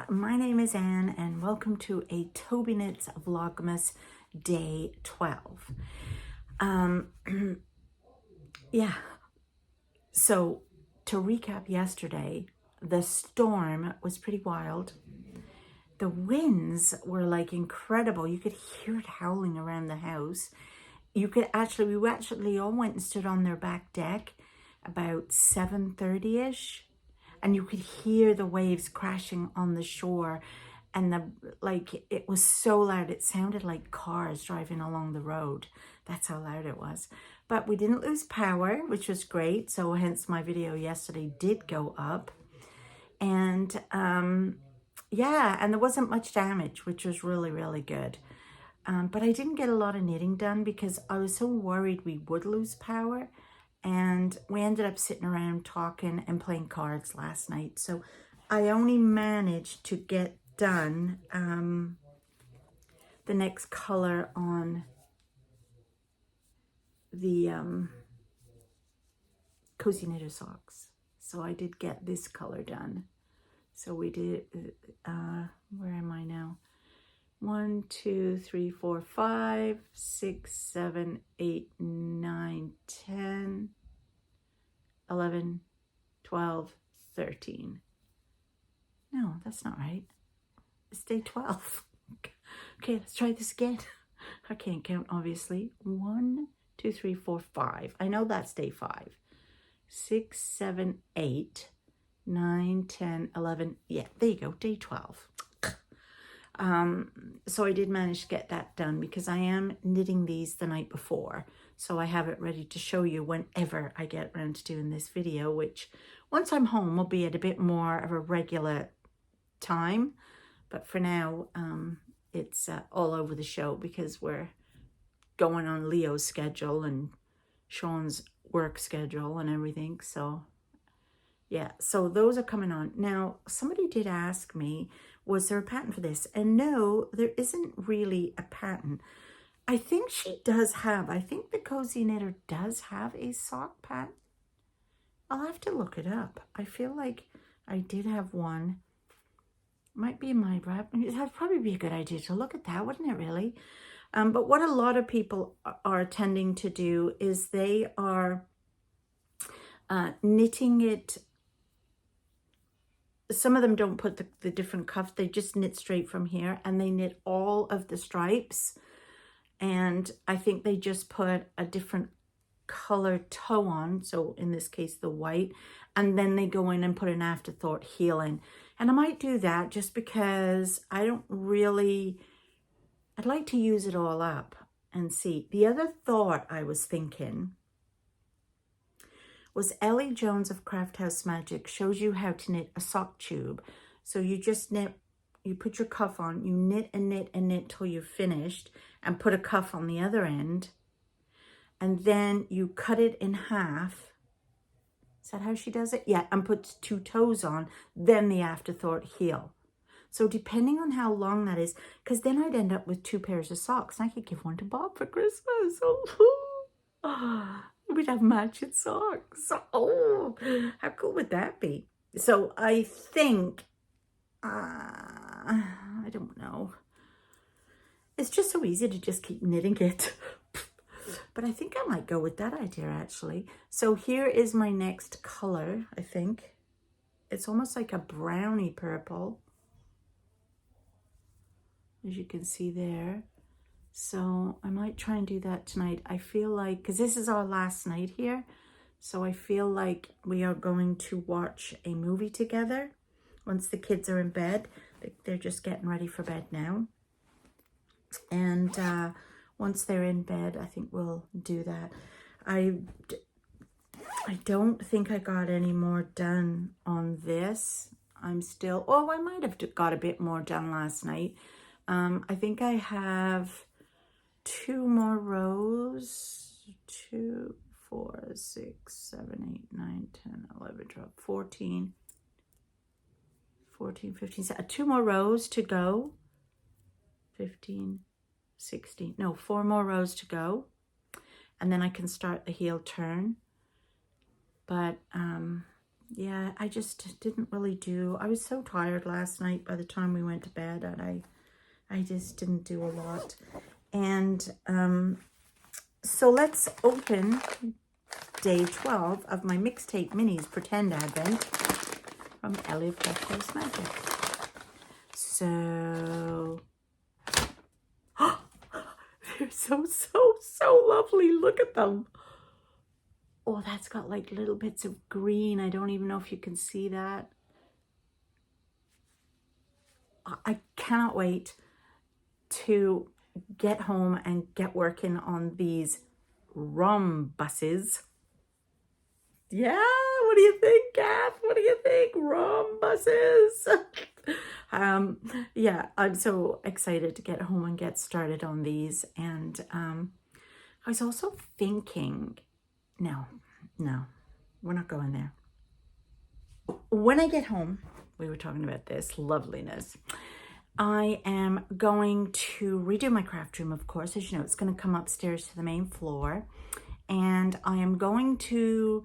my name is Anne and welcome to a Tobyknits Vlogmas day 12. Yeah, so to recap yesterday, the storm was pretty wild. The winds were like incredible. You could hear it howling around the house. We actually all went and stood on their back deck about 7:30ish. And you could hear the waves crashing on the shore, and it was so loud. It sounded like cars driving along the road. That's how loud it was. But we didn't lose power, which was great. So hence my video yesterday did go up. And yeah, and there wasn't much damage, which was really, really good. But I didn't get a lot of knitting done because I was so worried we would lose power. And we ended up sitting around talking and playing cards last night. So I only managed to get done the next color on the Cozy Knitter socks. So I did get this color done. So we did, where am I now? 1, 2, 3, 4, 5, 6, 7, 8, 9, 10, 11, 12, 13. No, that's not right. It's day 12. Okay, let's try this again. I can't count, obviously. 1, 2, 3, 4, 5. I know that's day 5. 6, 7, 8, 9, 10, 11. Yeah, there you go, day 12. So I did manage to get that done because I am knitting these the night before. So I have it ready to show you whenever I get around to doing this video, which once I'm home will be at a bit more of a regular time. But for now, it's all over the show because we're going on Leo's schedule and Sean's work schedule and everything. So yeah, so those are coming on. Now, somebody did ask me, was there a pattern for this? And no, there isn't really a pattern. I think I think the Cozy Knitter does have a sock pattern. I'll have to look it up. I feel like I did have one. Might be in my wrap. That'd probably be a good idea to look at that, wouldn't it really? But what a lot of people are tending to do is they are knitting it. Some of them don't put the different cuffs. They just knit straight from here and they knit all of the stripes. And I think they just put a different color toe on. So in this case, the white. And then they go in and put an afterthought heel in. And I might do that just because I'd like to use it all up and see. The other thought I was thinking was Ellie Jones of Craft House Magic shows you how to knit a sock tube. So you just knit, you put your cuff on, you knit and knit and knit till you're finished and put a cuff on the other end. And then you cut it in half. Is that how she does it? Yeah, and puts 2 toes on, then the afterthought heel. So depending on how long that is, because then I'd end up with 2 pairs of socks. And I could give one to Bob for Christmas. Oh, we'd have matching socks. Oh, how cool would that be? So I think, I don't know. It's just so easy to just keep knitting it. But I think I might go with that idea actually. So here is my next color, I think. It's almost like a brownie purple, as you can see there. So I might try and do that tonight. I feel like, because this is our last night here, so I feel like we are going to watch a movie together once the kids are in bed. They're just getting ready for bed now. And once they're in bed, I think we'll do that. I don't think I got any more done on this. I'm still, oh, I might have got a bit more done last night. I think I have 2 more rows. 2, 4, 6, 7, 8, 9, 10, 11, 12, 14, 15, 2 more rows to go. 15, 16, no, 4 more rows to go. And then I can start the heel turn. But yeah, I just didn't really do. I was so tired last night by the time we went to bed, and I just didn't do a lot. And so let's open day 12 of my mixtape minis Pretend Advent from Ellie of Breakfast Magic. So they're so lovely. Look at them. Oh, that's got like little bits of green. I don't even know if you can see that. I cannot wait to get home and get working on these rhombuses. Yeah, what do you think, Kath? What do you think? Rhombuses. Yeah, I'm so excited to get home and get started on these. And I was also thinking, no, we're not going there. When I get home, we were talking about this loveliness. I am going to redo my craft room, of course. As you know, it's going to come upstairs to the main floor. And I am going to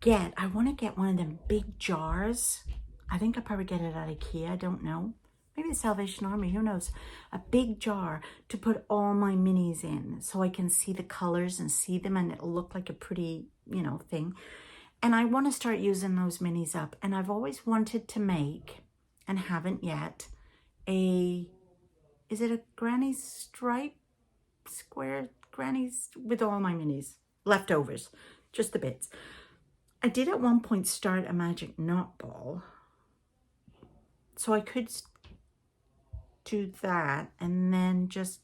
I want to get one of them big jars. I think I'll probably get it at IKEA. I don't know. Maybe the Salvation Army, who knows? A big jar to put all my minis in so I can see the colors and see them, and it'll look like a pretty, you know, thing. And I want to start using those minis up. And I've always wanted to make, and haven't yet, is it a granny stripe square grannies with all my minis? Leftovers, just the bits. I did at one point start a magic knot ball. So I could do that and then just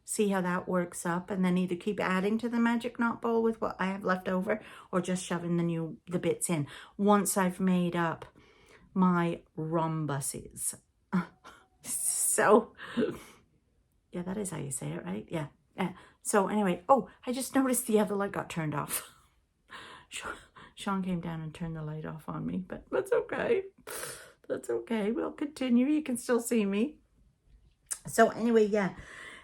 see how that works up, and then either keep adding to the magic knot ball with what I have left over, or just shoving the bits in once I've made up my rhombuses. So yeah, that is how you say it, right? Yeah. So anyway, oh, I just noticed the other light got turned off. Sean came down and turned the light off on me, but that's okay. That's okay. We'll continue. You can still see me. So anyway, yeah.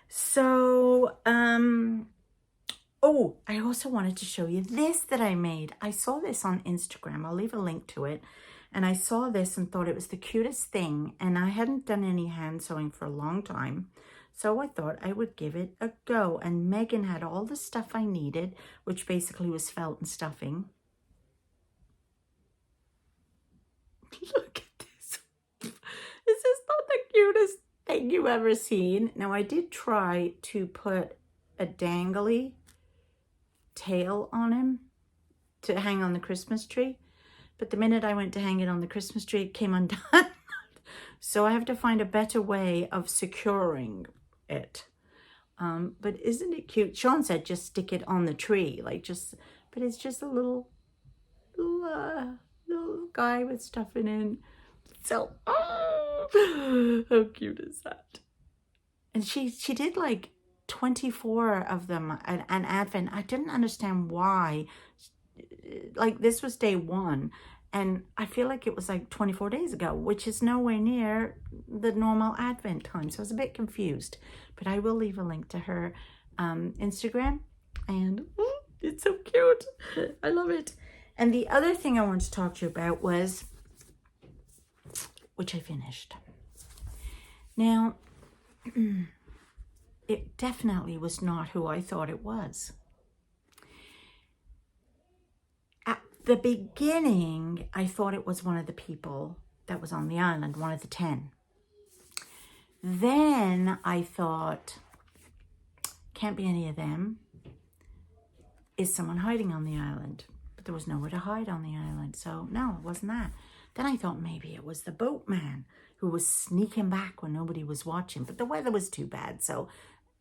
So, oh, I also wanted to show you this that I made. I saw this on Instagram. I'll leave a link to it. And I saw this and thought it was the cutest thing. And I hadn't done any hand sewing for a long time. So I thought I would give it a go. And Megan had all the stuff I needed, which basically was felt and stuffing. Look at this. This is not the cutest thing you've ever seen. Now, I did try to put a dangly tail on him to hang on the Christmas tree. But the minute I went to hang it on the Christmas tree, it came undone. So I have to find a better way of securing it. But isn't it cute? Sean said just stick it on the tree, like but it's just a little guy with stuffing in. So, oh, how cute is that? And she did like 24 of them an Advent. I didn't understand why. Like, this was day 1, and I feel like it was like 24 days ago, which is nowhere near the normal Advent time. So I was a bit confused, but I will leave a link to her Instagram, and it's so cute. I love it. And the other thing I wanted to talk to you about was, which I finished. Now, it definitely was not who I thought it was. At the beginning, I thought it was one of the people that was on the island, one of the 10. Then I thought, can't be any of them. Is someone hiding on the island? But there was nowhere to hide on the island. So no, it wasn't that. Then I thought maybe it was the boatman who was sneaking back when nobody was watching. But the weather was too bad. So,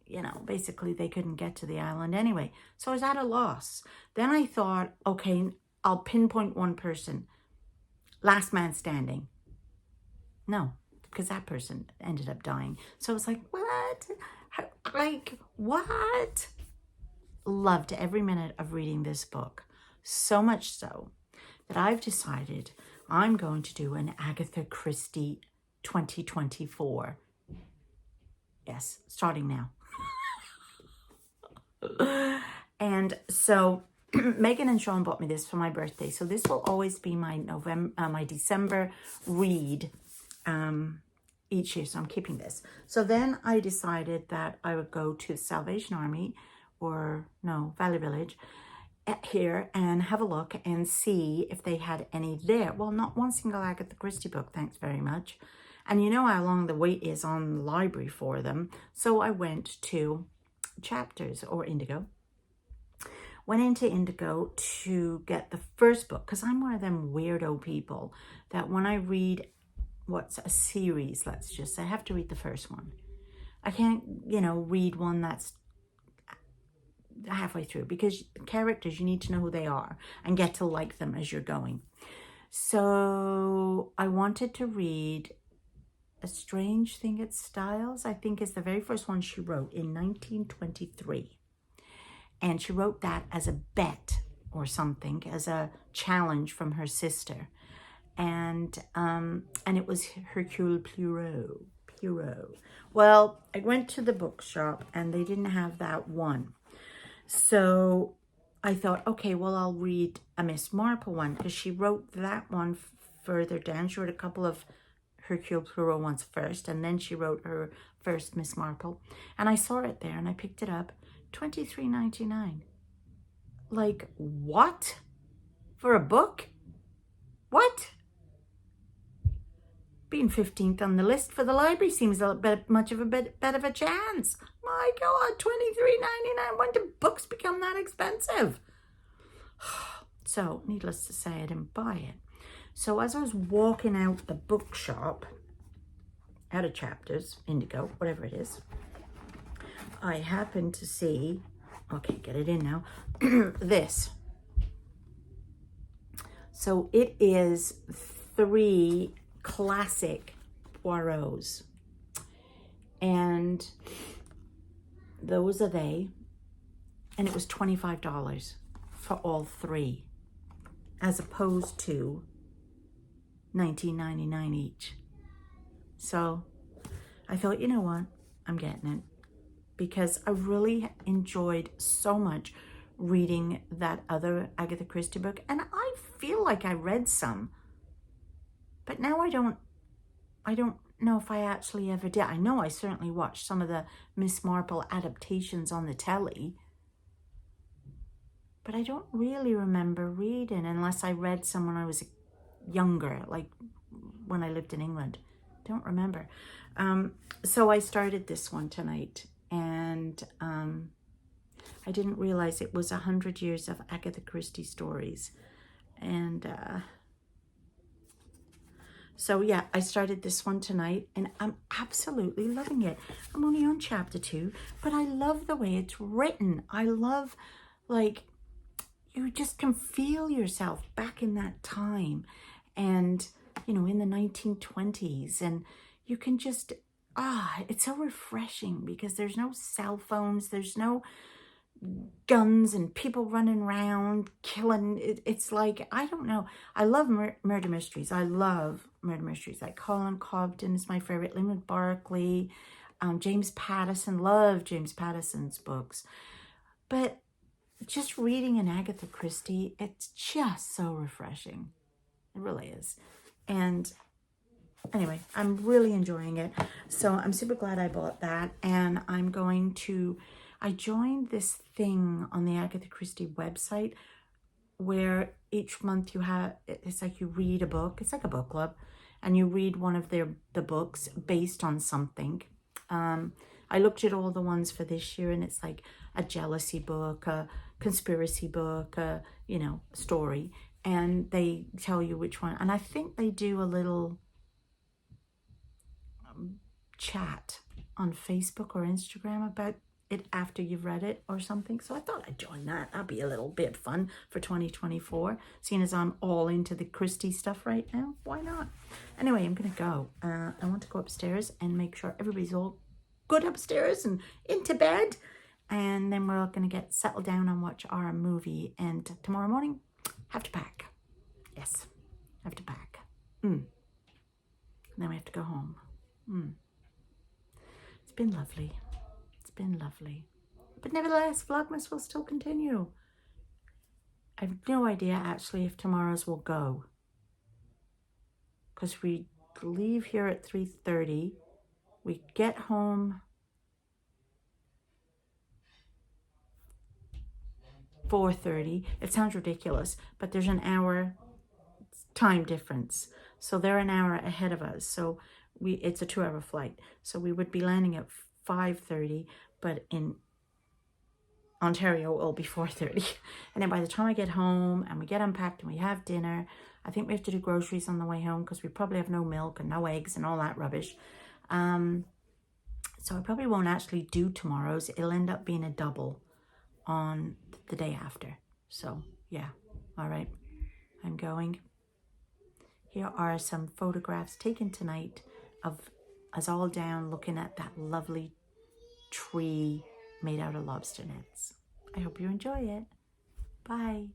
you know, basically they couldn't get to the island anyway. So I was at a loss. Then I thought, okay, I'll pinpoint one person. Last man standing. No, because that person ended up dying. So I was like, what? Like, what? Loved every minute of reading this book. So much so that I've decided I'm going to do an Agatha Christie 2024. Yes, starting now. And so Megan and Sean bought me this for my birthday. So this will always be my my December read each year. So I'm keeping this. So then I decided that I would go to Salvation Army, or no, Valley Village here, and have a look and see if they had any there. Well, not one single Agatha Christie book, thanks very much. And you know how long the wait is on the library for them. So I went to Chapters, or Indigo. Went into Indigo to get the first book, because I'm one of them weirdo people that when I read what's a series, let's just say, I have to read the first one. I can't, you know, read one that's halfway through, because characters, you need to know who they are and get to like them as you're going. So I wanted to read A Strange Thing at Styles, I think is the very first one she wrote in 1923. And she wrote that as a bet or something, as a challenge from her sister. And it was Hercule Poirot. Well, I went to the bookshop and they didn't have that one. So I thought, okay, well, I'll read a Miss Marple one, because she wrote that one further down. She wrote a couple of Hercule Poirot ones first, and then she wrote her first Miss Marple. And I saw it there and I picked it up. $23.99. Like, what? For a book? What? Being 15th on the list for the library seems a bit much of a bit of a chance. My God, $23.99. When do books become that expensive? So, needless to say, I didn't buy it. So as I was walking out the bookshop, out of Chapters, Indigo, whatever it is, I happened to see, okay, get it in now, this. So it is 3 classic Poirots. And those are they. And it was $25 for all 3, as opposed to $19.99 each. So I thought, you know what, I'm getting it, because I really enjoyed so much reading that other Agatha Christie book. And I feel like I read some, but now I don't know if I actually ever did. I know I certainly watched some of the Miss Marple adaptations on the telly, but I don't really remember reading, unless I read some when I was younger, like when I lived in England. Don't remember. So I started this one tonight, and I didn't realize it was 100 years of Agatha Christie stories. And so yeah, I started this one tonight, and I'm absolutely loving it. I'm only on chapter 2, but I love the way it's written. I love, like, you just can feel yourself back in that time, and, you know, in the 1920s, and you can just, it's so refreshing, because there's no cell phones, there's no guns and people running around killing. It's like, I don't know. I love murder mysteries. I love murder mysteries. Like Colin Cobden is my favorite. Lyndon Barkley, James Patterson. Love James Patterson's books. But just reading an Agatha Christie, it's just so refreshing. It really is. And anyway, I'm really enjoying it. So I'm super glad I bought that. And I'm going to, I joined this thing on the Agatha Christie website where each month you have, it's like you read a book. It's like a book club. And you read one of the books based on something. I looked at all the ones for this year, and it's like a jealousy book, a conspiracy book, a, you know, story. And they tell you which one. And I think they do a little chat on Facebook or Instagram about it after you've read it or something. So I thought I'd join that. That'd be a little bit fun for 2024, seeing as I'm all into the Christie stuff right now. Why not? Anyway, I'm gonna go. I want to go upstairs and make sure everybody's all good upstairs and into bed, and then we're all gonna get settled down and watch our movie. And tomorrow morning, have to pack. Yes, have to pack. And then we have to go home. It's been lovely. It's been lovely. But nevertheless, Vlogmas will still continue. I have no idea actually if tomorrow's will go, because we leave here at 3:30. We get home 4:30. It sounds ridiculous, but there's an hour time difference. So they're an hour ahead of us. So it's a 2-hour flight. So we would be landing at 5:30, but in Ontario it'll be 4:30. And then by the time I get home and we get unpacked and we have dinner, I think we have to do groceries on the way home because we probably have no milk and no eggs and all that rubbish. So I probably won't actually do tomorrow's. It'll end up being a double on the day after. So yeah, all right, I'm going. Here are some photographs taken tonight of us all down looking at that lovely tree made out of lobster nets. I hope you enjoy it. Bye.